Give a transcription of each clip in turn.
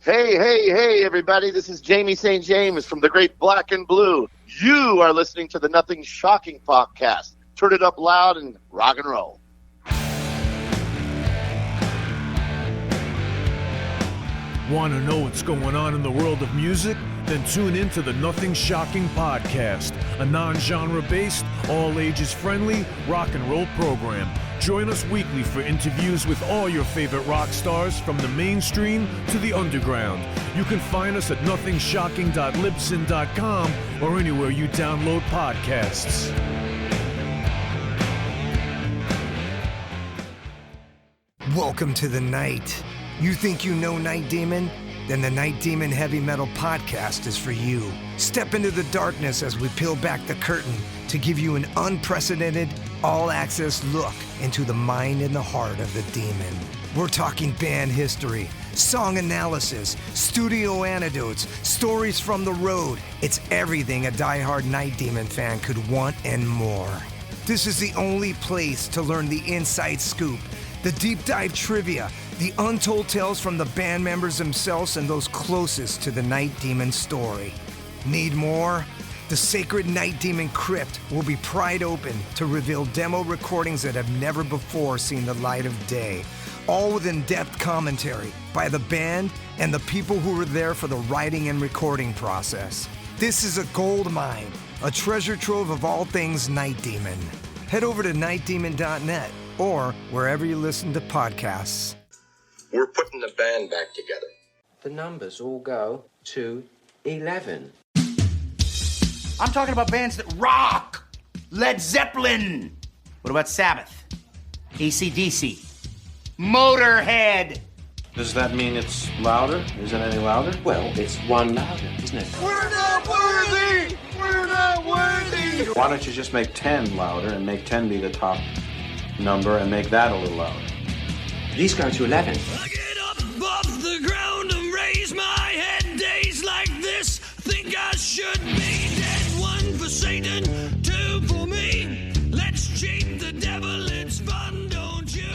Hey, everybody. This is Jamie St. James from the great Black and Blue. You are listening to the Nothing Shocking podcast. Turn it up loud and rock and roll. Want to know what's going on in the world of music? Then tune in to the Nothing Shocking podcast, a non-genre based, all ages friendly rock and roll program. Join us weekly for interviews with all your favorite rock stars from the mainstream to the underground. You can find us at nothingshocking.libsyn.com or anywhere you download podcasts. Welcome to the night. You think you know Night Demon? Then the Night Demon Heavy Metal Podcast is for you. Step into the darkness as we peel back the curtain to give you an unprecedented, all-access look into the mind and the heart of the demon. We're talking band history, song analysis, studio anecdotes, stories from the road. It's everything a diehard Night Demon fan could want and more. This is the only place to learn the inside scoop, the deep dive trivia, the untold tales from the band members themselves and those closest to the Night Demon story. Need more? The sacred Night Demon Crypt will be pried open to reveal demo recordings that have never before seen the light of day, all with in-depth commentary by the band and the people who were there for the writing and recording process. This is a gold mine, a treasure trove of all things Night Demon. Head over to nightdemon.net or wherever you listen to podcasts. We're putting the band back together. The numbers all go to 11. I'm talking about bands that rock. Led Zeppelin. What about Sabbath? AC/DC. Motorhead. Does that mean it's louder? Is it any louder? Well, it's one louder, isn't it? We're not worthy! We're not worthy! Why don't you just make 10 louder and make 10 be the top number and make that a little louder? These go to 11. I get up off the ground and raise my head. Days like this, think I should be dead. One for Satan, two for me. Let's cheat the devil, it's fun, don't you agree?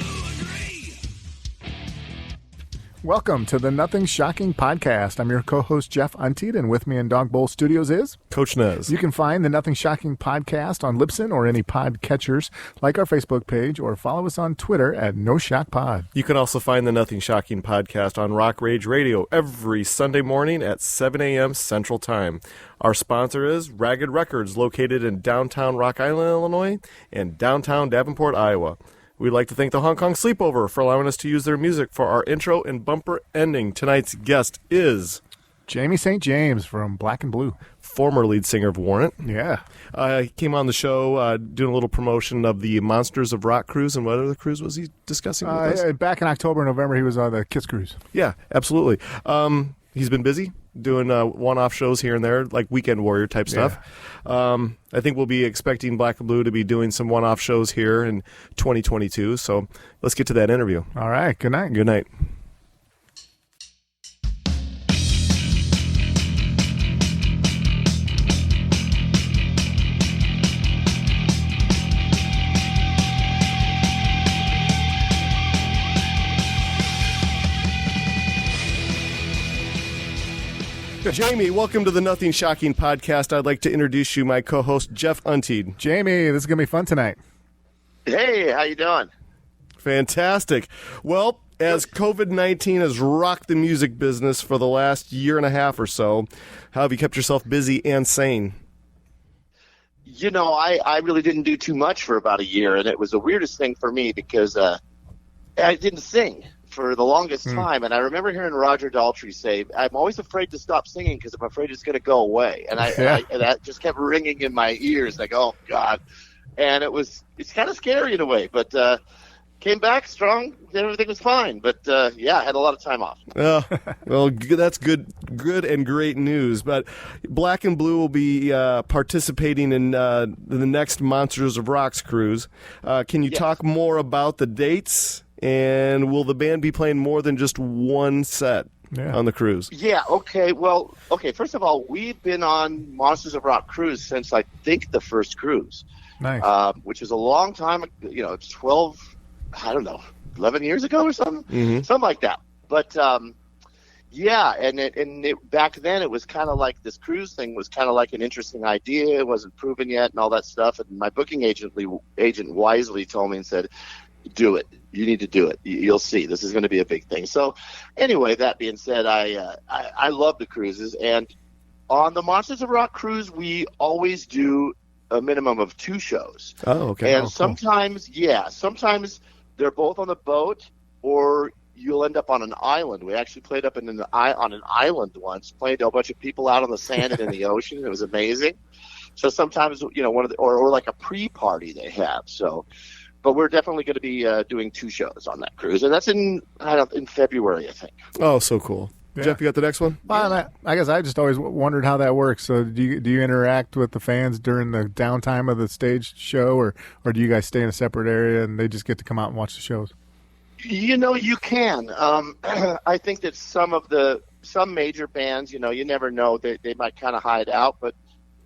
Welcome to the Nothing Shocking podcast. I'm your co-host, Jeff Untied, and with me in Dog Bowl Studios is Coach Nez. You can find the Nothing Shocking podcast on Libsyn or any pod catchers, like our Facebook page, or follow us on Twitter at NoShockPod. You can also find the Nothing Shocking podcast on Rock Rage Radio every Sunday morning at 7 a.m. Central Time. Our sponsor is Ragged Records, located in downtown Rock Island, Illinois, and downtown Davenport, Iowa. We'd like to thank the Hong Kong Sleepover for allowing us to use their music for our intro and bumper ending. Tonight's guest is Jamie St. James from Black and Blue. Former lead singer of Warrant. Yeah. He came on the show doing a little promotion of the Monsters of Rock cruise. And what other cruise was he discussing with us? Back in October, November, he was on the Kiss Cruise. Yeah, absolutely. He's been busy doing one-off shows here and there, like Weekend Warrior type stuff. Yeah. I think we'll be expecting Black and Blue to be doing some one-off shows here in 2022. So let's get to that interview. All right. Good night. Good night. Jamie, welcome to the Nothing Shocking podcast. I'd like to introduce you, my co-host, Jeff Untied. Jamie, this is going to be fun tonight. Hey, how you doing? Fantastic. Well, as COVID-19 has rocked the music business for the last year and a half or so, how have you kept yourself busy and sane? You know, I really didn't do too much for about a year, and it was the weirdest thing for me because I didn't sing for the longest time. And I remember hearing Roger Daltrey say, I'm always afraid to stop singing because I'm afraid it's going to go away. And and that just kept ringing in my ears like, oh, God. And it's kind of scary in a way, but came back strong. Everything was fine. But, yeah, I had a lot of time off. Well, that's good and great news. But Black and Blue will be participating in the next Monsters of Rocks cruise. Can you talk more about the dates? And will the band be playing more than just one set on the cruise? Yeah, okay. Well, first of all, we've been on Monsters of Rock cruise since I think the first cruise. Nice. Which is a long time, it's 12, 11 years ago or something? Mm-hmm. Something like that. But, Yeah, back then it was kind of like this cruise thing was kind of like an interesting idea. It wasn't proven yet and all that stuff. And my booking agent wisely told me and said, do it. You need to do it. You'll see. This is going to be a big thing. So anyway, that being said, I love the cruises. And on the Monsters of Rock cruise, we always do a minimum of 2 shows. Oh, okay. And sometimes they're both on the boat, or you'll end up on an island. We actually played up on an island once, played a bunch of people out on the sand and in the ocean. It was amazing. So sometimes, or like a pre-party they have. So, but we're definitely going to be doing 2 shows on that cruise, and that's in February, I think. Oh, so cool. Yeah. Jeff, you got the next one? Well, I guess I just always wondered how that works. So do you interact with the fans during the downtime of the stage show, or do you guys stay in a separate area and they just get to come out and watch the shows? You can. I think that some major bands, you never know. They might kind of hide out, but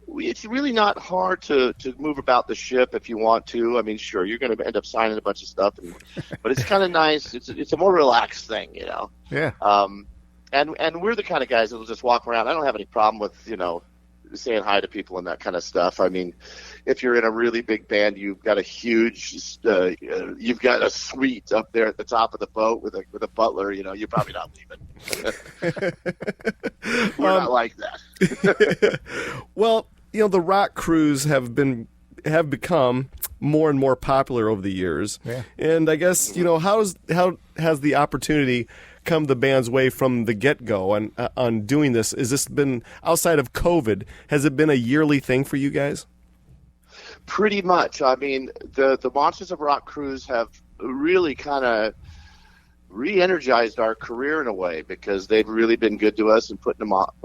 it's really not hard to move about the ship if you want to. I mean, sure, you're going to end up signing a bunch of stuff, but it's kind of nice. It's a more relaxed thing, Yeah. And we're the kind of guys that'll just walk around. I don't have any problem with, saying hi to people and that kind of stuff. I mean, if you're in a really big band, you've got a huge, you've got a suite up there at the top of the boat with a butler. You're probably not leaving. We're not like that. Well, the rock crews have become more and more popular over the years. Yeah. And I guess, how has the opportunity come the band's way from the get-go on doing this? Has this been, outside of COVID, has it been a yearly thing for you guys? Pretty much. I mean, the Monsters of Rock cruise have really kind of re-energized our career in a way, because they've really been good to us and put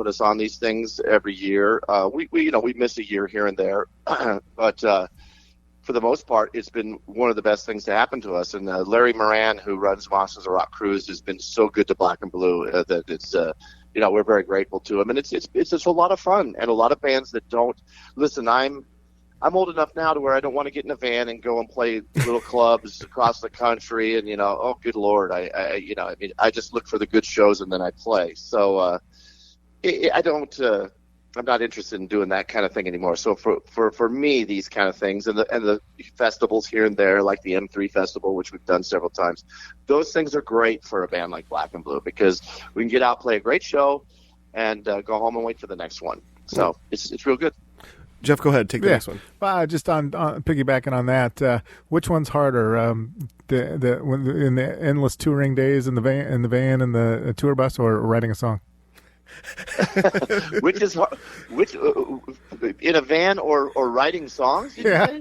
us on these things every year. We miss a year here and there, but for the most part, it's been one of the best things to happen to us. And Larry Moran, who runs Monsters of Rock cruise, has been so good to Black and Blue that it's we're very grateful to him. And it's just a lot of fun, and a lot of bands that don't listen. I'm old enough now to where I don't want to get in a van and go and play little clubs across the country. And oh, good Lord, I just look for the good shows and then I play. So I'm not interested in doing that kind of thing anymore. So for me, these kind of things and the festivals here and there, like the M3 Festival, which we've done several times, those things are great for a band like Black and Blue, because we can get out, play a great show, and go home and wait for the next one. So it's real good. Jeff, go ahead. Take the next one. Just on piggybacking on that, which one's harder? In the endless touring days in the van and the tour bus, or writing a song? Which in a van or writing songs? Yeah.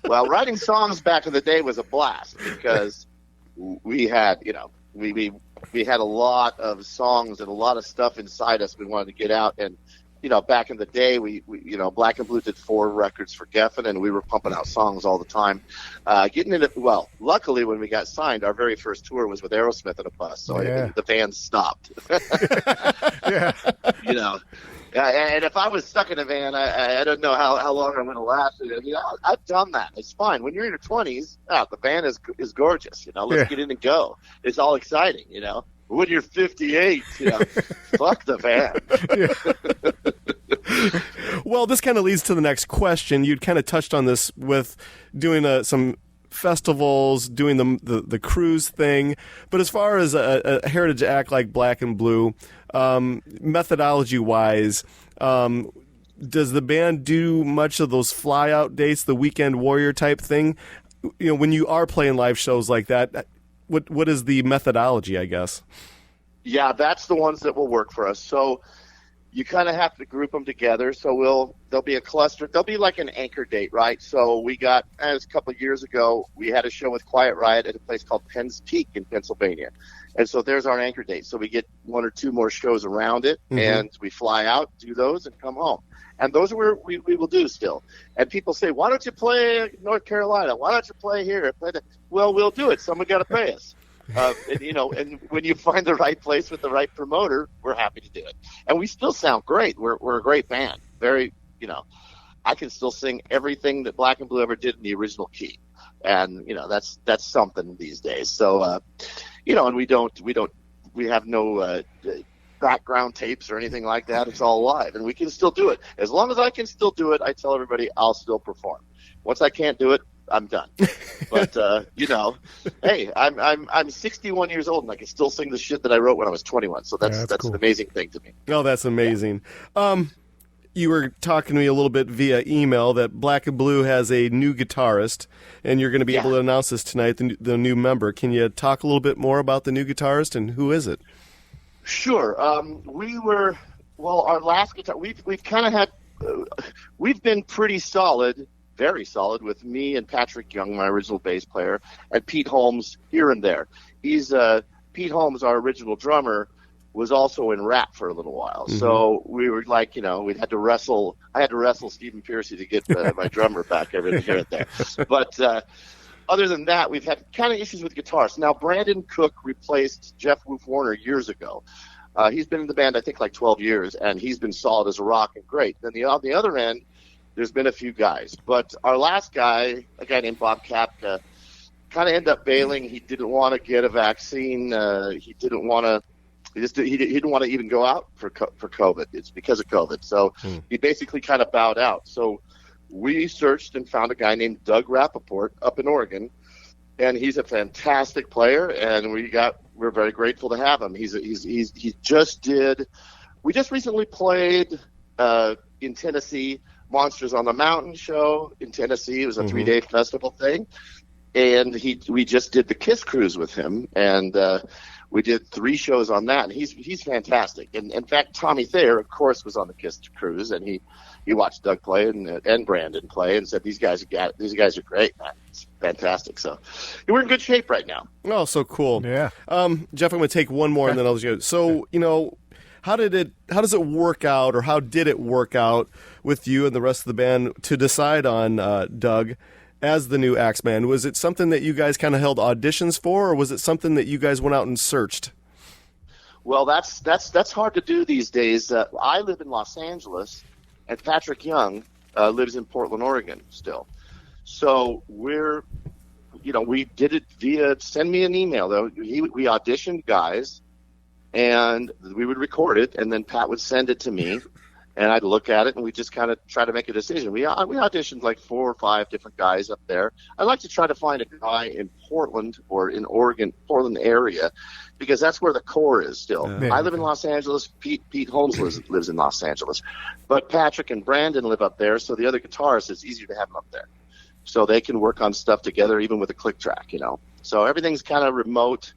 Well, writing songs back in the day was a blast, because we had we had a lot of songs and a lot of stuff inside us we wanted to get out. And back in the day, we Black and Blue did 4 records for Geffen, and we were pumping out songs all the time. Luckily, when we got signed, our very first tour was with Aerosmith in a bus, so the band stopped. Yeah. And if I was stuck in a van, I don't know how long I'm going to last. I've done that. It's fine. When you're in your 20s, the band is gorgeous. Let's get in and go. It's all exciting. When you're 58, fuck the van. Well, this kind of leads to the next question. You'd kind of touched on this with doing some festivals, doing the cruise thing. But as far as a heritage act like Black and Blue, methodology-wise, does the band do much of those fly-out dates, the weekend warrior type thing? When you are playing live shows like that, what is the methodology, I guess? Yeah, that's the ones that will work for us. So you kind of have to group them together. So there'll be a cluster. There'll be like an anchor date, right? So we got, as a couple of years ago, we had a show with Quiet Riot at a place called Penn's Peak in Pennsylvania. And so there's our anchor date. So we get 1 or 2 more shows around it, and we fly out, do those, and come home. And those are where we will do still. And people say, why don't you play North Carolina? Why don't you play here? Well, we'll do it. Someone got to pay us. And when you find the right place with the right promoter, we're happy to do it. And we still sound great. We're a great band. Very, I can still sing everything that Black and Blue ever did in the original key. And, that's something these days. So, and we don't have no background tapes or anything like that. It's all live, and we can still do it. As long as I can still do it, I tell everybody I'll still perform. Once I can't do it, I'm done. But hey, I'm 61 years old and I can still sing the shit that I wrote when I was 21. So that's cool. an amazing thing to me. Oh, that's amazing. You were talking to me a little bit via email that Black and Blue has a new guitarist, and you're going to be able to announce this tonight, the new member. Can you talk a little bit more about the new guitarist and who is it? Sure. Our last guitar, we've kind of had, we've been pretty solid, very solid with me and Patrick Young, my original bass player, and Pete Holmes here and there. Pete Holmes, our original drummer, was also in rap for a little while. Mm-hmm. So we were like, we had to wrestle. I had to wrestle Stephen Piercy to get my drummer back here and there. But other than that, we've had kind of issues with guitars. Now, Brandon Cook replaced Jeff Woof Warner years ago. He's been in the band, I think, like 12 years, and he's been solid as a rock and great. Then on the other end, there's been a few guys. But our last guy, a guy named Bob Kapka, kind of ended up bailing. He didn't want to get a vaccine. He didn't want to. He didn't want to even go out for COVID. It's because of COVID. So he basically kind of bowed out. So we searched and found a guy named Doug Rappaport up in Oregon, and he's a fantastic player. And we're very grateful to have him. We just recently played in Tennessee, Monsters on the Mountain show in Tennessee. It was a 3-day festival thing, and we just did the Kiss Cruise with him, and we did 3 shows on that, and he's fantastic. And in fact, Tommy Thayer, of course, was on the Kiss Cruise, and he watched Doug play and Brandon play, and said these guys are great, man. It's fantastic. So we're in good shape right now. Oh, so cool. Yeah. Jeff, I'm going to take one more, and then I'll let you go. So how does it work out, or how did it work out with you and the rest of the band to decide on Doug as the new Axeman? Was it something that you guys kind of held auditions for, or was it something that you guys went out and searched? Well, that's hard to do these days. I live in Los Angeles, and Patrick Young lives in Portland, Oregon still. So we did it via send me an email. Though we auditioned guys, and we would record it, and then Pat would send it to me. And I'd look at it, and we just kind of try to make a decision. We auditioned like 4 or 5 different guys up there. I like to try to find a guy in Portland or in Oregon, Portland area, because that's where the core is still. Yeah. I live in Los Angeles. Pete Holmes lives in Los Angeles. But Patrick and Brandon live up there, so the other guitarists, it's easier to have them up there. So they can work on stuff together, even with a click track, So everything's kind of remote.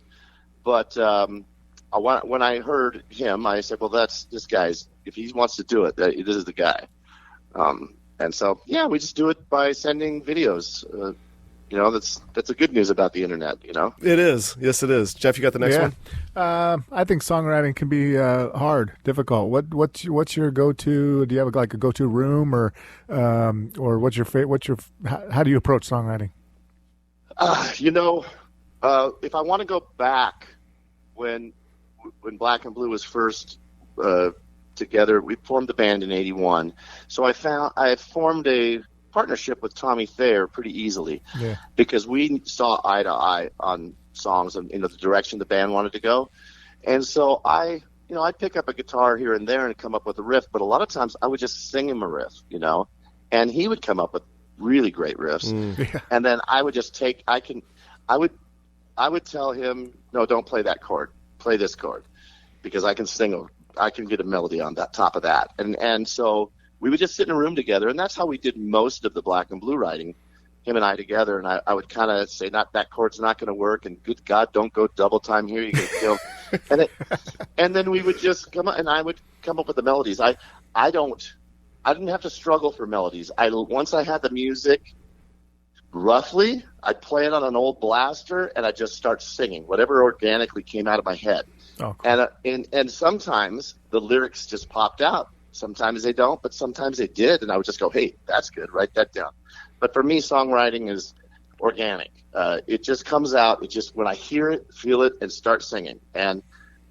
But when I heard him, I said, well, that's this guy's. If he wants to do it, this is the guy. And so, we just do it by sending videos. That's the good news about the internet, It is. Yes, it is. Jeff, you got the next one? I think songwriting can be hard, difficult. What's your go-to? Do you have like a go-to room, or what's your how do you approach songwriting? If I want to go back when Black and Blue was first together, we formed the band in '81. So I formed a partnership with Tommy Thayer pretty easily, because we saw eye to eye on songs and the direction the band wanted to go. And so I'd pick up a guitar here and there and come up with a riff, but a lot of times I would just sing him a riff, and he would come up with really great riffs. And then I would just I would tell him, no, don't play that chord, play this chord, because I can get a melody on that top of that. And so we would just sit in a room together, and that's how we did most of the Black and Blue writing, him and I together. And I would kind of say, that chord's not going to work, and good God, don't go double time here, you get killed. and then we would just come up, and I would come up with the melodies. I didn't have to struggle for melodies. Once I had the music roughly, I'd play it on an old blaster, and I'd just start singing whatever organically came out of my head. Oh, cool. And sometimes the lyrics just popped out. Sometimes they don't, but sometimes they did, and I would just go, hey, that's good, write that down. But for me, songwriting is organic. It just comes out. It just, when I hear it, feel it, and start singing. And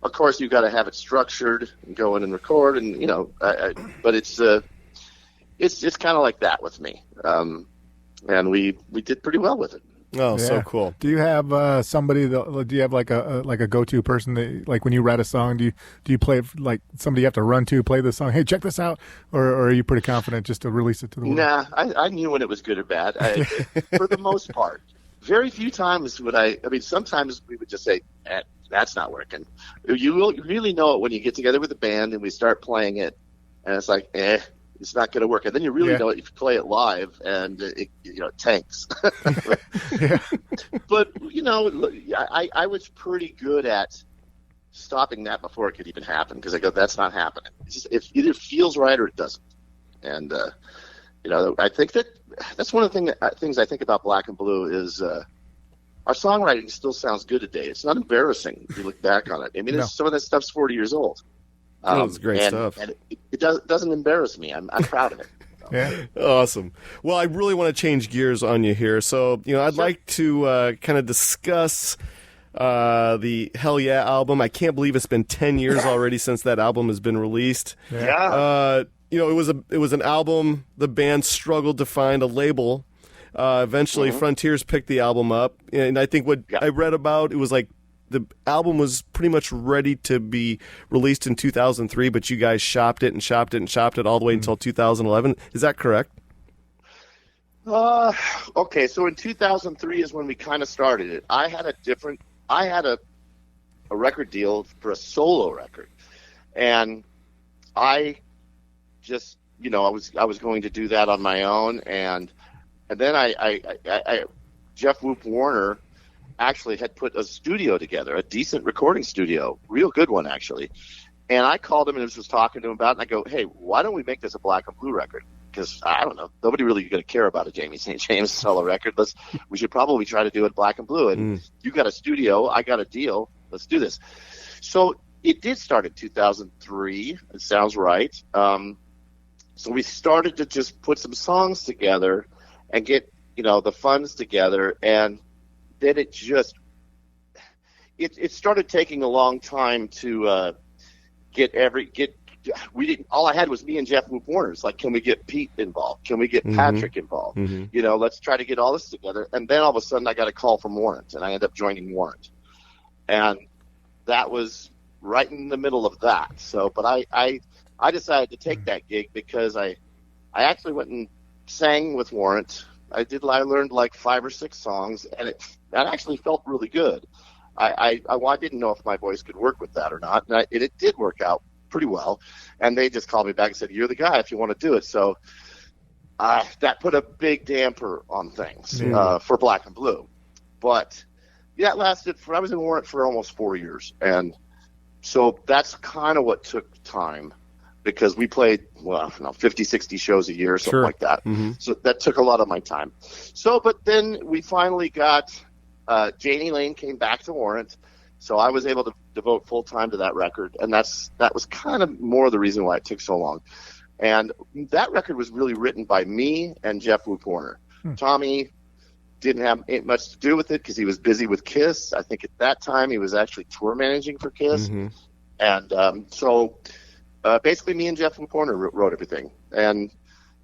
of course, you've got to have it structured and go in and record, and but it's kind of like that with me. And we did pretty well with it. Oh, so cool. Do you have somebody that, do you have like a go-to person that, like when you write a song, do you play like somebody you have to run to play the song? Hey, check this out, or are you pretty confident just to release it to the world? Nah, I knew when it was good or bad. For the most part, very few times would I mean, sometimes we would just say, that's not working. You will really know it when you get together with a band and we start playing it, and it's like, it's not going to work. And then you really know it if you play it live, and it tanks. But I was pretty good at stopping that before it could even happen, because I go, that's not happening. It's just, it either feels right or it doesn't. And I think that's one of the things I think about Black and Blue is our songwriting still sounds good today. It's not embarrassing if you look back on it. I mean, some of that stuff's 40 years old. It's great stuff. And it doesn't embarrass me. I'm proud of it. Yeah. Awesome. Well, I really want to change gears on you here. So, I'd like to kind of discuss the Hell Yeah album. I can't believe it's been 10 years already since that album has been released. Yeah. It was an album the band struggled to find a label. Eventually, Frontiers picked the album up, and I think what I read about, it was like the album was pretty much ready to be released in 2003, but you guys shopped it all the way until 2011. Is that correct? Okay, so in 2003 is when we kind of started it. I had a record deal for a solo record, and I just, I was going to do that on my own, and then I Jeff Whoop Warner actually had put a studio together, a decent recording studio, real good one actually. And I called him and was talking to him about it, and I go, hey, why don't we make this a Black and Blue record? Because I don't know, nobody really going to care about a Jamie St. James solo record. We should probably try to do it Black and Blue. And you got a studio, I got a deal. Let's do this. So it did start in 2003. It sounds right. So we started to just put some songs together and get the funds together, and then it started taking a long time to all I had was me and Jeff Whoop Warner. It's like, can we get Pete involved? Can we get Patrick involved? Let's try to get all this together. And then all of a sudden I got a call from Warrant, and I ended up joining Warrant. And that was right in the middle of that. So, but I decided to take that gig because I actually went and sang with Warrant. I learned like 5 or 6 songs, and that actually felt really good. I didn't know if my voice could work with that or not, and it did work out pretty well. And they just called me back and said, "You're the guy if you want to do it." So that put a big damper on things for Black and Blue. But that lasted I was in Warrant for almost 4 years, and so that's kind of what took time. Because we played, 50, 60 shows a year, something like that. So that took a lot of my time. So, but then we finally got, Janie Lane came back to Warrant, so I was able to devote full time to that record, and that was kind of more the reason why it took so long. And that record was really written by me and Jeff Whoop Warner. Tommy didn't have much to do with it because he was busy with Kiss. I think at that time he was actually tour managing for Kiss. And so... basically, me and Jeff Whoop Warner wrote everything, and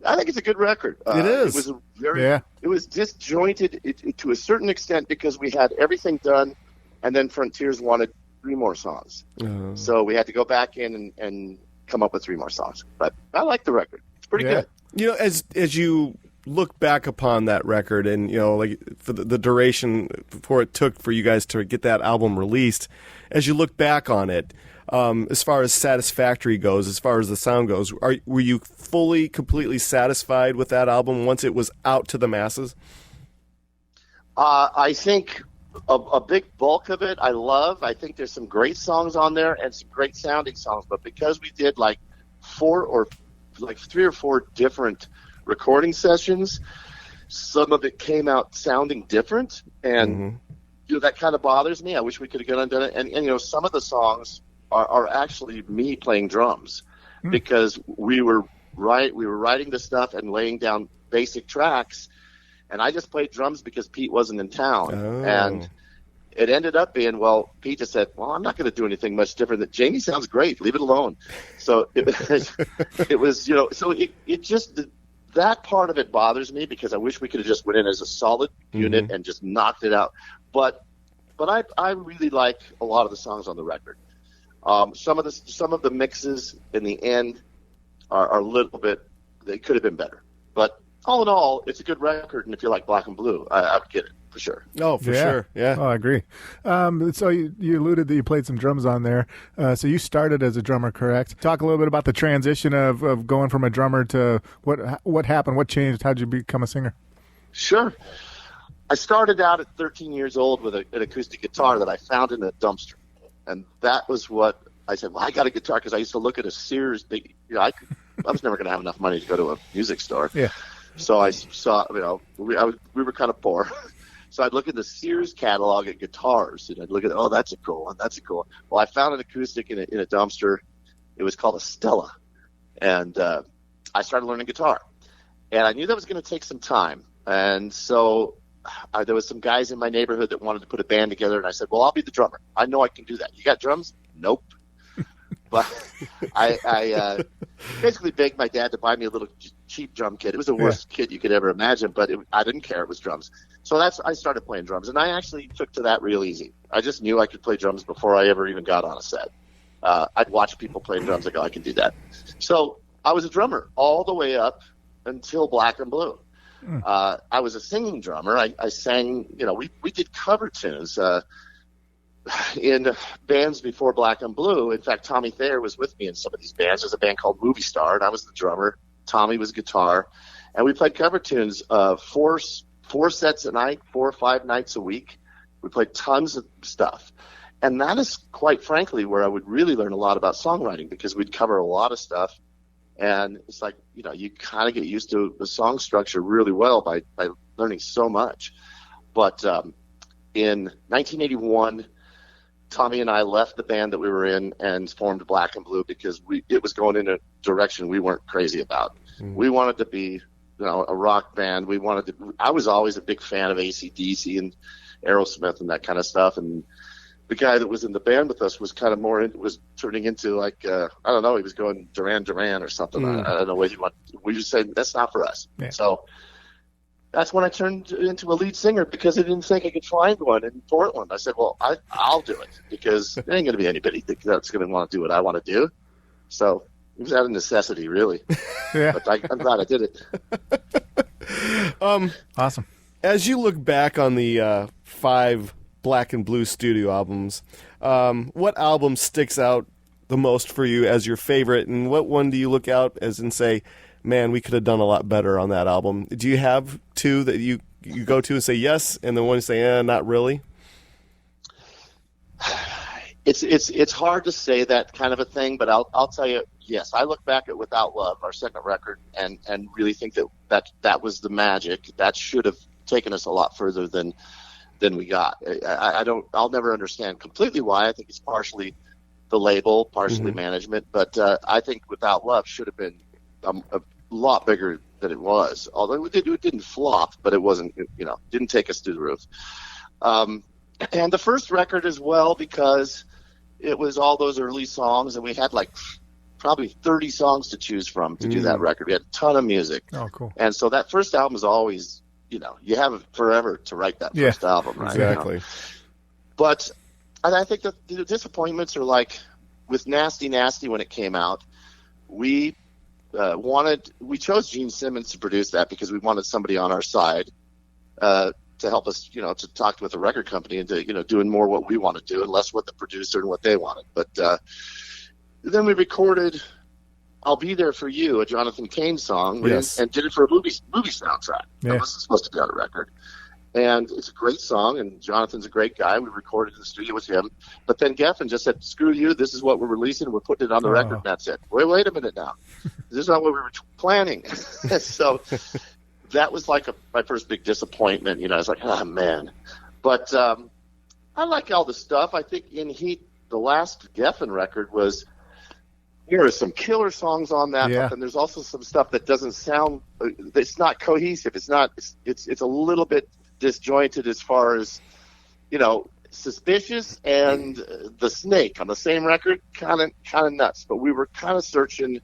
I think it's a good record. It is. It was It was disjointed to a certain extent because we had everything done, and then Frontiers wanted 3 more songs, so we had to go back in and come up with 3 more songs. But I like the record; it's pretty good. As you look back upon that record, and like for the duration before it took for you guys to get that album released, as you look back on it. As far as satisfactory goes, as far as the sound goes, were you fully, completely satisfied with that album once it was out to the masses? I think a big bulk of it I love. I think there's some great songs on there and some great sounding songs, but because we did like 3 or 4 different recording sessions, some of it came out sounding different, and that kind of bothers me. I wish we could have gone and done it. And some of the songs are actually me playing drums because we were writing the stuff and laying down basic tracks, and I just played drums because Pete wasn't in town. And it ended up being, Pete just said, I'm not going to do anything much different. That Jamie sounds great, leave it alone. So it was, so it just, that part of it bothers me because I wish we could have just went in as a solid unit and just knocked it out. But I really like a lot of the songs on the record. Some of the mixes in the end are a little bit, they could have been better. But all in all, it's a good record, and if you like Black and Blue, I would get it for sure. Oh, for sure, yeah. Oh, I agree. So you alluded that you played some drums on there. So you started as a drummer, correct? Talk a little bit about the transition of going from a drummer to what happened, what changed, how did you become a singer? Sure. I started out at 13 years old with an acoustic guitar that I found in a dumpster. And that was what I said, well, I got a guitar, because I used to look at a Sears. I was never going to have enough money to go to a music store. Yeah. So I saw, we were kind of poor. So I'd look at the Sears catalog of guitars, and I'd look at, oh, that's a cool one, that's a cool one. Well, I found an acoustic in a dumpster. It was called a Stella. And I started learning guitar. And I knew that was going to take some time. And so there was some guys in my neighborhood that wanted to put a band together, and I said, well, I'll be the drummer. I know I can do that. You got drums? Nope. But I basically begged my dad to buy me a little cheap drum kit. It was the worst kit you could ever imagine, but I didn't care. It was drums. So I started playing drums, and I actually took to that real easy. I just knew I could play drums before I ever even got on a set. I'd watch people play drums. I go, I can do that. So I was a drummer all the way up until Black and Blue. I was a singing drummer. I sang, we did cover tunes in bands before Black and Blue. In fact, Tommy Thayer was with me in some of these bands. There's a band called Movie Star, and I was the drummer. Tommy was guitar. And we played cover tunes 4 sets a night, 4 or 5 nights a week. We played tons of stuff. And that is, quite frankly, where I would really learn a lot about songwriting, because we'd cover a lot of stuff. And it's like, you kind of get used to the song structure really well by learning so much. But in 1981, Tommy and I left the band that we were in and formed Black and Blue because it was going in a direction we weren't crazy about. We wanted to be, a rock band. I was always a big fan of AC/DC and Aerosmith and that kind of stuff. And the guy that was in the band with us was kind of was turning into like, I don't know, he was going Duran Duran or something. I don't know what he wanted. We just said, that's not for us. Yeah. So that's when I turned into a lead singer, because I didn't think I could find one in Portland. I said, well, I'll do it, because there ain't going to be anybody that's going to want to do what I want to do. So it was out of necessity, really. Yeah. But I'm glad I did it. Awesome. As you look back on the 5 Black and Blue studio albums, what album sticks out the most for you as your favorite, and what one do you look out as and say, man, we could have done a lot better on that album? Do you have 2 that you go to and say yes, and the one you say, not really? It's hard to say that kind of a thing, but I'll tell you, yes, I look back at Without Love, our second record, and really think that was the magic. That should have taken us a lot further than we got. I'll never understand completely why. I think it's partially the label, partially management, but I think Without Love should have been a lot bigger than it was. Although it didn't flop, but it wasn't, didn't take us through the roof. And the first record as well, because it was all those early songs, and we had like probably 30 songs to choose from to do that record. We had a ton of music. Oh, cool. And so that first album is always, you have forever to write that first album, right? Exactly. But I think that the disappointments are like with Nasty Nasty when it came out. We chose Gene Simmons to produce that because we wanted somebody on our side to help us, to talk with the record company and to, doing more what we want to do and less what the producer and what they wanted. But then we recorded I'll Be There For You, a Jonathan Cain song, and did it for a movie soundtrack. Yeah. That wasn't supposed to be on a record. And it's a great song, and Jonathan's a great guy. We recorded in the studio with him. But then Geffen just said, screw you, this is what we're releasing, we're putting it on the record, and that's it. Wait a minute now. This is not what we were planning. So that was like my first big disappointment. I was like, oh, man. But I like all the stuff. I think in Heat, the last Geffen record there are some killer songs on that, but then there's also some stuff that doesn't sound, it's not cohesive. It's a little bit disjointed as far as, Suspicious and The Snake on the same record, kind of nuts. But we were kind of searching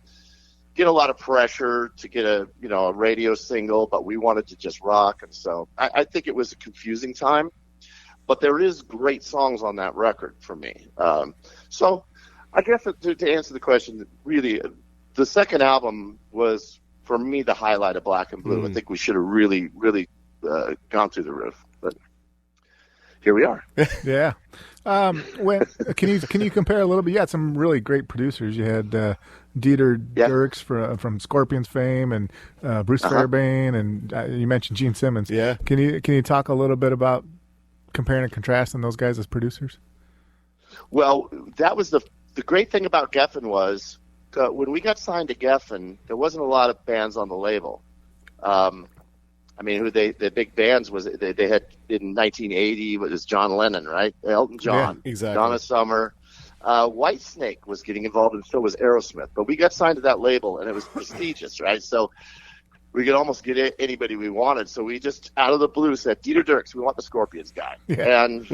get a lot of pressure to get a radio single, but we wanted to just rock. And so I think it was a confusing time, but there is great songs on that record for me. So I guess to answer the question, really, the second album was, for me, the highlight of Black and Blue. I think we should have really, really gone through the roof, but here we are. Yeah. Can you compare a little bit? You had some really great producers. You had Dieter Dierks from Scorpions fame, and Bruce Fairbairn, and you mentioned Gene Simmons. Yeah. Can you talk a little bit about comparing and contrasting those guys as producers? Well, that was the great thing about Geffen was when we got signed to Geffen, there wasn't a lot of bands on the label. I mean, the big bands was they had in 1980 was John Lennon, right? Elton John, exactly. Donna Summer, Whitesnake was getting involved, and so was Aerosmith. But we got signed to that label, and it was prestigious, right? So we could almost get anybody we wanted. So we just out of the blue said, Dieter Dierks, we want the Scorpions guy. Yeah. And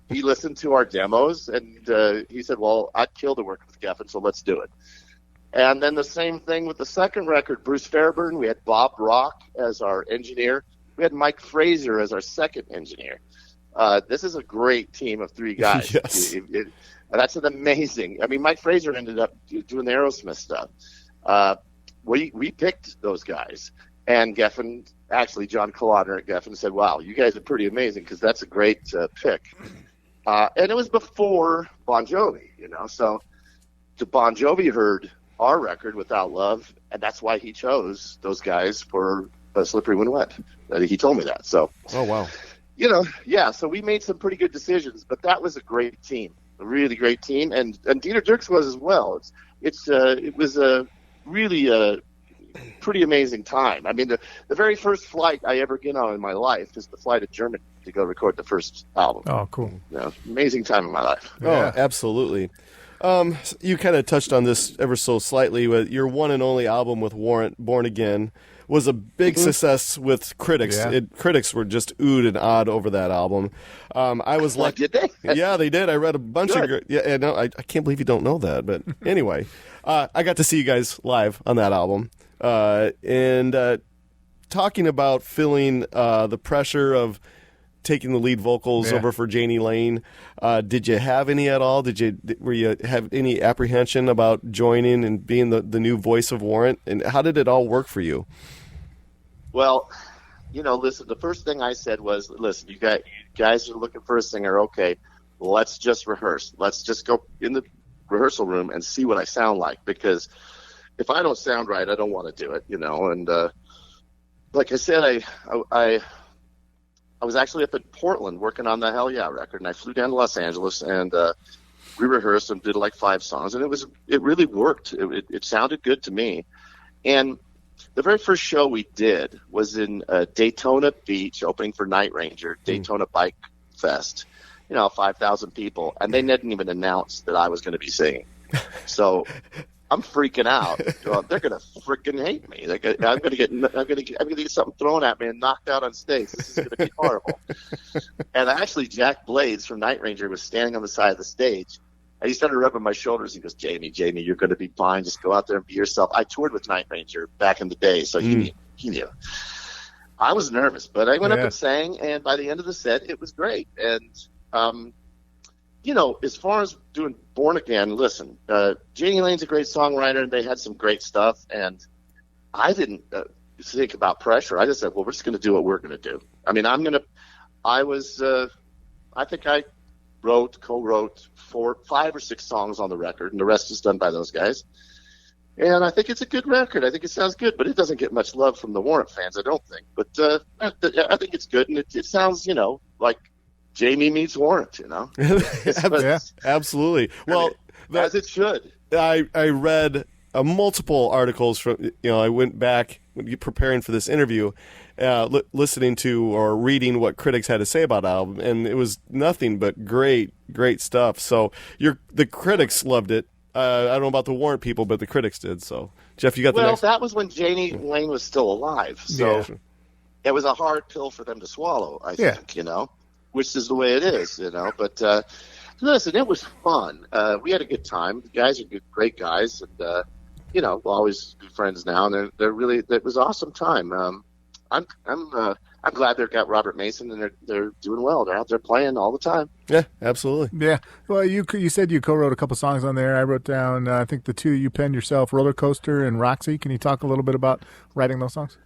he listened to our demos, and he said, well, I'd kill to work with Geffen, so let's do it. And then the same thing with the second record, Bruce Fairbairn. We had Bob Rock as our engineer. We had Mike Fraser as our second engineer. This is a great team of three guys. Yes. That's an amazing. I mean, Mike Fraser ended up doing the Aerosmith stuff. We picked those guys. And Geffen, actually John Kalodner at Geffen said, wow, you guys are pretty amazing because that's a great pick. And it was before Bon Jovi, So Bon Jovi heard our record, Without Love, and that's why he chose those guys for Slippery When Wet. He told me that. So, oh wow, so we made some pretty good decisions, but that was a great team, a really great team, and Dieter Dierks was as well. It was a really pretty amazing time. I mean, the very first flight I ever get on in my life is the flight to Germany to go record the first album. Oh, cool! Amazing time in my life. Yeah. Oh, absolutely. You kind of touched on this ever so slightly, but your one and only album with Warrant, Born Again, was a big success with critics. Yeah. Critics were just oohed and awed over that album. I was lucky. Did they? Yeah, they did. I read a bunch of. I can't believe you don't know that. But anyway, I got to see you guys live on that album, and talking about feeling the pressure of taking the lead vocals over for Janie Lane. Did you have any at all? Were you have any apprehension about joining and being the new voice of Warrant? And how did it all work for you? Well, listen, the first thing I said was, listen, you guys are looking for a singer. Okay, let's just rehearse. Let's just go in the rehearsal room and see what I sound like, because if I don't sound right, I don't want to do it, and like I said, I was actually up in Portland working on the Hell Yeah record, and I flew down to Los Angeles, and we rehearsed and did like 5 songs, and it really worked. It sounded good to me. And the very first show we did was in Daytona Beach, opening for Night Ranger, Daytona Bike Fest, 5,000 people, and they didn't even announce that I was going to be singing. So I'm freaking out. They're gonna freaking hate me. I'm gonna get something thrown at me and knocked out on stage. This is gonna be horrible. And actually, Jack Blades from Night Ranger was standing on the side of the stage, and he started rubbing my shoulders. He goes, Jamie, you're gonna be fine. Just go out there and be yourself. I toured with Night Ranger back in the day, so he knew. I was nervous, but I went up and sang, and by the end of the set, it was great. And as far as doing Born Again, listen, Janie Lane's a great songwriter, and they had some great stuff, and I didn't think about pressure. I just said, well, we're just going to do what we're going to do. I mean, I think I co-wrote 5 or 6 songs on the record, and the rest is done by those guys. And I think it's a good record. I think it sounds good, but it doesn't get much love from the Warrant fans, I don't think. But I think it's good, and it sounds, like Jamie meets Warrant, Absolutely. Well, as it should. I read multiple articles from, I went back preparing for this interview, listening to or reading what critics had to say about the album, and it was nothing but great stuff. So the critics loved it. I don't know about the Warrant people, but the critics did. So, Jeff, you got the next. Well, that was when Janie Lane was still alive, so it was a hard pill for them to swallow, I think, which is the way it is, But listen, it was fun. We had a good time. The guys are great guys, and we'll always be friends now, and they're really, it was an awesome time. I'm glad they've got Robert Mason, and they're doing well. They're out there playing all the time. Yeah, absolutely. Yeah. Well, you said you co-wrote a couple songs on there. I wrote down, I think the two you penned yourself, Roller Coaster and Roxy. Can you talk a little bit about writing those songs?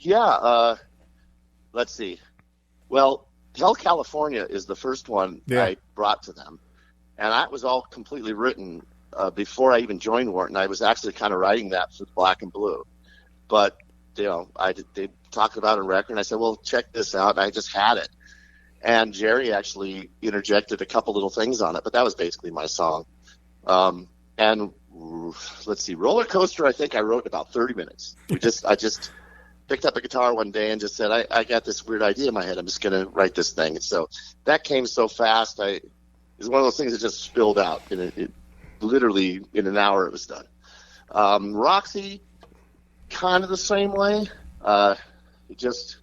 Yeah. Let's see. Well, Hell California is the first one I brought to them. And that was all completely written before I even joined Warrant. I was actually kind of writing that for Black and Blue. But, they talked about it on record, and I said, well, check this out. And I just had it. And Jerry actually interjected a couple little things on it, but that was basically my song. And let's see, Roller Coaster, I think I wrote in about 30 minutes. I just picked up a guitar one day and just said, I got this weird idea in my head. I'm just going to write this thing. And so that came so fast. It was one of those things that just spilled out. And it literally, in an hour, it was done. Roxy, kind of the same way. It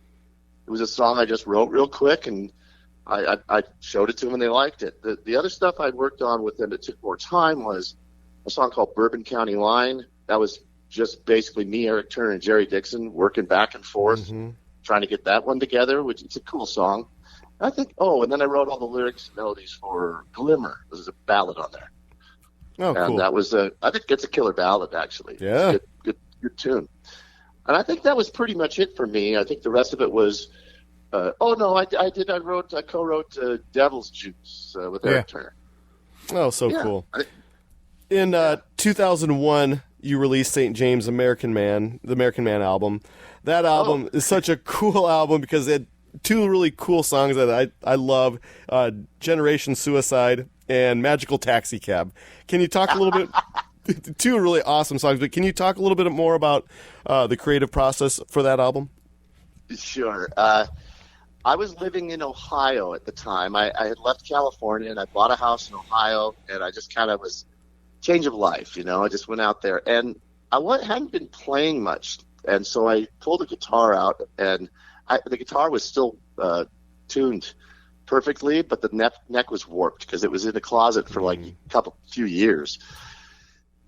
was a song I just wrote real quick, and I showed it to them, and they liked it. The other stuff I'd worked on with them that took more time was a song called Bourbon County Line. That was just basically me, Eric Turner, and Jerry Dixon working back and forth, trying to get that one together, which it's a cool song. I think, and then I wrote all the lyrics and melodies for Glimmer. There's a ballad on there. Oh, and cool. that was I think it's a killer ballad, actually. Yeah. It's a good tune. And I think that was pretty much it for me. I think the rest of it was, I co-wrote Devil's Juice with Eric Turner. Oh, so cool. In 2001, you released St. James, the American Man album. That album is such a cool album because it had two really cool songs that I love, Generation Suicide and Magical Taxi Cab. Can you talk a little bit... Two really awesome songs, but can you talk a little bit more about the creative process for that album? Sure. I was living in Ohio at the time. I had left California, and I bought a house in Ohio, and I just kind of was change of life, I just went out there. And I hadn't been playing much, and so I pulled the guitar out, and the guitar was still tuned perfectly, but the neck was warped because it was in the closet for like few years.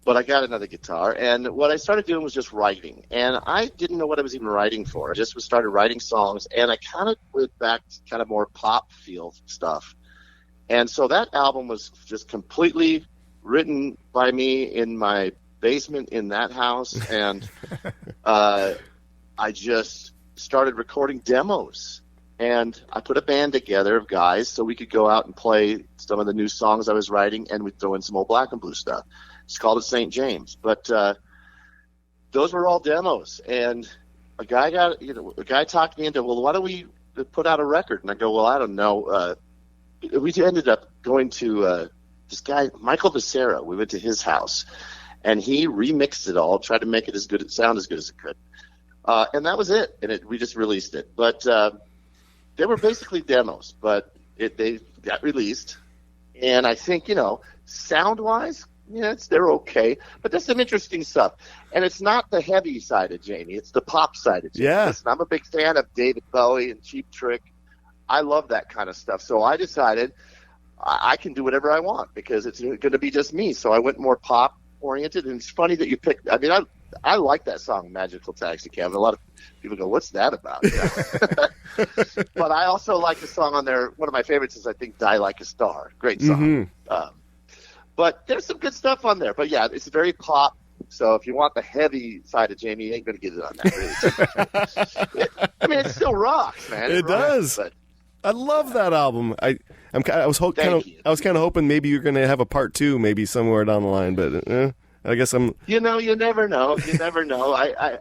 But I got another guitar, and what I started doing was just writing. And I didn't know what I was even writing for. I just started writing songs, and I kind of went back to kind of more pop feel stuff. And so that album was just completely written by me in my basement in that house, and I just started recording demos. And I put a band together of guys so we could go out and play some of the new songs I was writing, and we'd throw in some old Black and Blue stuff. It's called it St. James. But those were all demos. And a guy talked me into, well, why don't we put out a record? And I go, well, I don't know. We ended up going to this guy, Michael Becerra. We went to his house, and he remixed it all, tried to make it sound as good as it could. And that was it. And we just released it. But they were basically demos, but they got released. And I think, sound-wise, they're okay, but there's some interesting stuff. And it's not the heavy side of Jamie, it's the pop side of Jamie. Yeah. Listen, I'm a big fan of David Bowie and Cheap Trick. I love that kind of stuff. So I decided I can do whatever I want because it's going to be just me. So I went more pop-oriented, and it's funny that you picked – I mean, I like that song, Magical Taxi Cab. A lot of people go, what's that about? But I also like the song on there. One of my favorites is, I think, Die Like a Star. Great song. But there's some good stuff on there. But, yeah, it's very pop. So if you want the heavy side of Jamie, you ain't going to get it on that. Really. I mean, it still rocks, man. It does. But I love that album. I was kind of hoping maybe you're going to have a part 2 maybe somewhere down the line, but I guess I'm. You never know. You never know.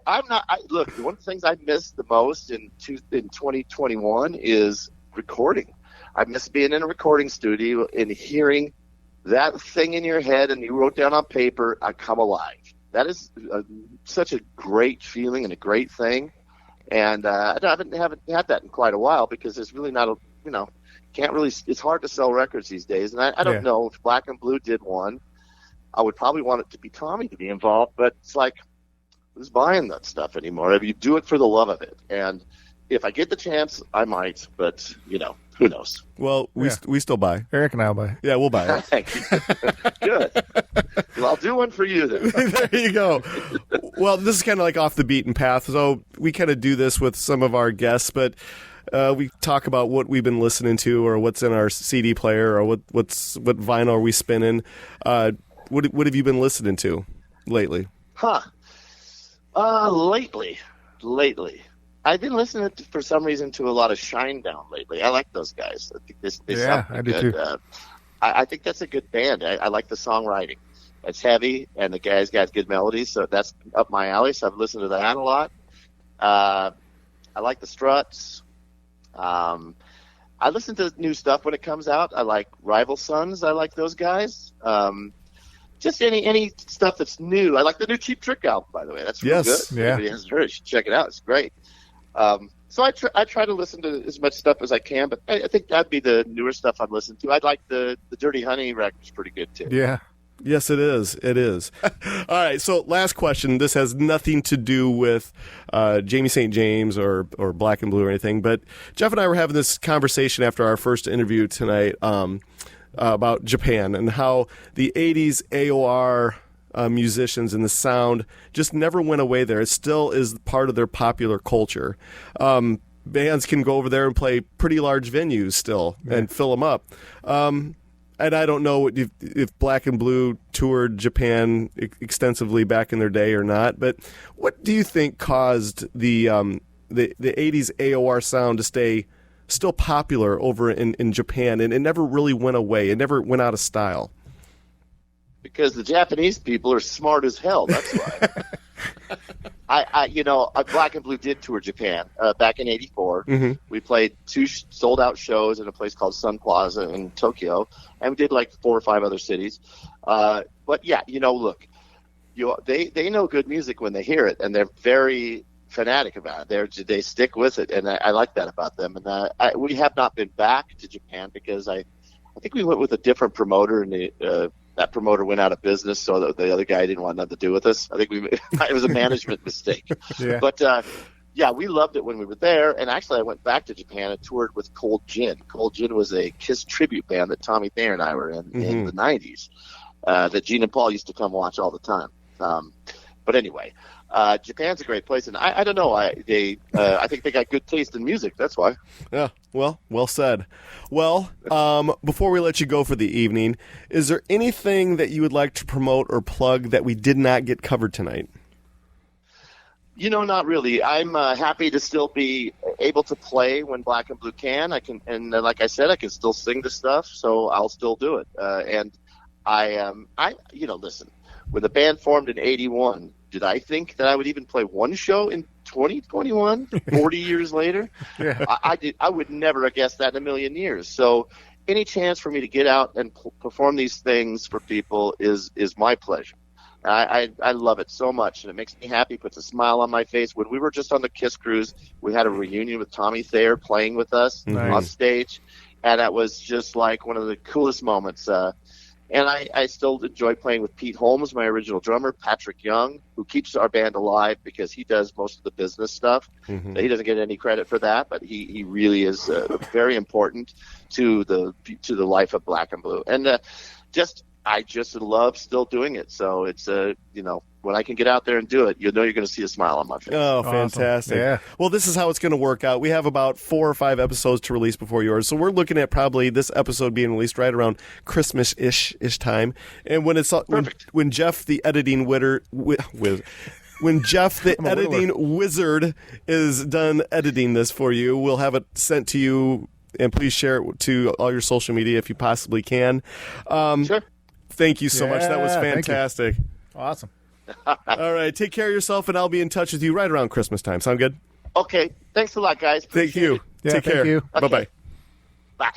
I'm not. Look, one of the things I miss the most in 2021 is recording. I miss being in a recording studio and hearing that thing in your head, and you wrote down on paper, I come alive. That is such a great feeling and a great thing. And I haven't had that in quite a while because there's really not can't really. It's hard to sell records these days, and I don't know if Black and Blue did one. I would probably want it to be Tommy to be involved, but it's like, who's buying that stuff anymore? I mean, you do it for the love of it, and if I get the chance, I might. But who knows? Well, we still buy. Eric and I'll buy. Yeah, we'll buy it. Thank you. Good. Well, I'll do one for you then. There you go. Well, this is kind of like off the beaten path. So we kind of do this with some of our guests, but we talk about what we've been listening to, or what's in our CD player, or what vinyl are we spinning. What have you been listening to lately? Lately, I've been listening for some reason to a lot of Shinedown lately. I like those guys. I think they sound I do good. too. I think that's a good band. I like the songwriting. It's heavy, and the guy's got good melodies, so that's up my alley. So I've listened to that a lot. I like the Struts. I listen to new stuff when it comes out. I like Rival Sons. I like those guys. Just any stuff that's new. I like the new Cheap Trick album, by the way. That's really good. Yeah. If anybody hasn't heard it, you should check it out. It's great. So I try to listen to as much stuff as I can, but I think that'd be the newer stuff I'm listening to. I'd like the Dirty Honey record's pretty good too. Yeah. Yes, it is. It is. All right. So last question. This has nothing to do with Jamie St. James or Black and Blue or anything, but Jeff and I were having this conversation after our first interview tonight about Japan and how the 80s AOR musicians and the sound just never went away there. It still is part of their popular culture. Bands can go over there and play pretty large venues still and fill them up. And I don't know if Black and Blue toured Japan extensively back in their day or not, but what do you think caused the 80s AOR sound to stay still popular over in Japan, and it never really went away? It never went out of style. Because the Japanese people are smart as hell. That's why. Black and Blue did tour Japan back in '84. Mm-hmm. We played 2 sold-out shows in a place called Sun Plaza in Tokyo, and we did like 4 or 5 other cities. But yeah, look, they know good music when they hear it, and they're very fanatic about it. They stick with it, and I like that about them. And we have not been back to Japan because I think we went with a different promoter, and that promoter went out of business, so the other guy didn't want nothing to do with us. I think it was a management mistake. Yeah. But we loved it when we were there. And actually, I went back to Japan and toured with Cold Gin. Cold Gin was a Kiss tribute band that Tommy Thayer and I were in the 90s that Gene and Paul used to come watch all the time. But anyway, Japan's a great place, and I don't know. I think they got good taste in music. That's why. Yeah. Well said. Well, before we let you go for the evening, is there anything that you would like to promote or plug that we did not get covered tonight? Not really. I'm happy to still be able to play when Black and Blue can. I can, and like I said, I can still sing the stuff, so I'll still do it. And listen, when the band formed in '81, did I think that I would even play one show in 2021, 40 years later? Yeah. I would never have guessed that in a million years. So any chance for me to get out and perform these things for people is my pleasure. I love it so much, and it makes me happy, puts a smile on my face. When we were just on the Kiss cruise, we had a reunion with Tommy Thayer playing with us on stage, and that was just like one of the coolest moments. And I still enjoy playing with Pete Holmes, my original drummer, Patrick Young, who keeps our band alive because he does most of the business stuff. Mm-hmm. He doesn't get any credit for that, but he really is very important to the life of Black and Blue. And I just love still doing it. So it's when I can get out there and do it, you're going to see a smile on my face. Oh, fantastic. Awesome. Yeah. Well, this is how it's going to work out. We have about 4 or 5 episodes to release before yours. So we're looking at probably this episode being released right around Christmas-ish time. And when it's when Jeff the editing when Jeff the editing wizard is done editing this for you, we'll have it sent to you, and please share it to all your social media if you possibly can. Sure. Thank you so much. That was fantastic. Awesome. All right. Take care of yourself, and I'll be in touch with you right around Christmas time. Sound good? Okay. Thanks a lot, guys. Thank you. Yeah, take care. Thank you. Okay. Bye-bye. Bye.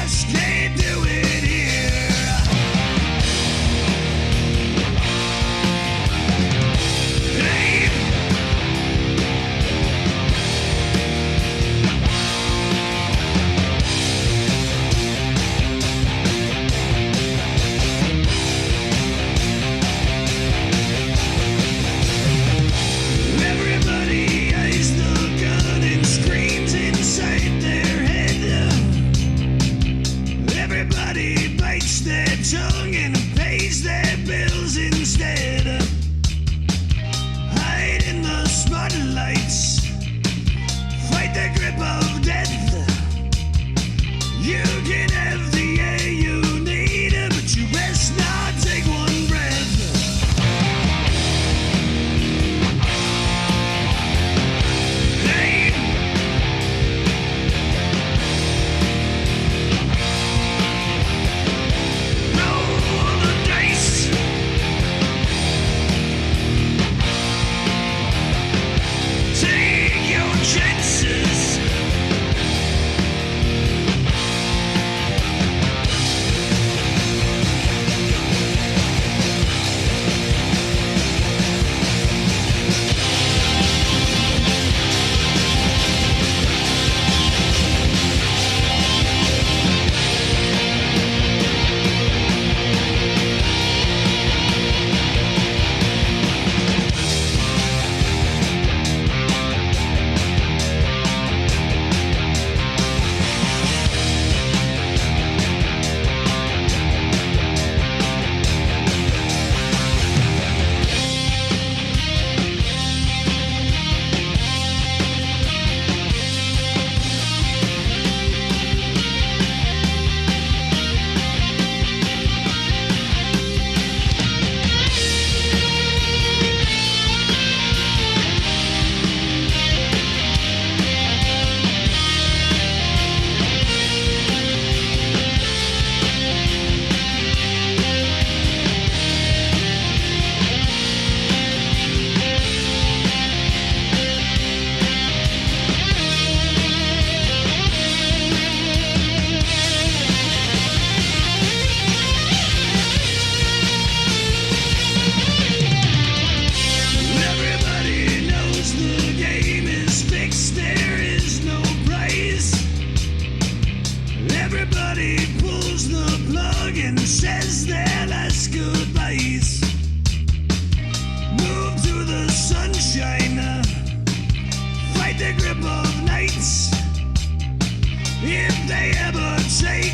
just can't do it here. Hey. Everybody eyes the gun and screams inside their head. Everybody bites their tongue and pays their bills instead. Hide in the spotlights, fight the grip of death. You can have the air you need, but you best not take one breath. Hey. Roll the dice. Take your chances. Everybody knows the game is fixed, there is no prize. Everybody pulls the plug and says their last goodbyes. Move to the sunshine, fight the grip of nights. If they ever take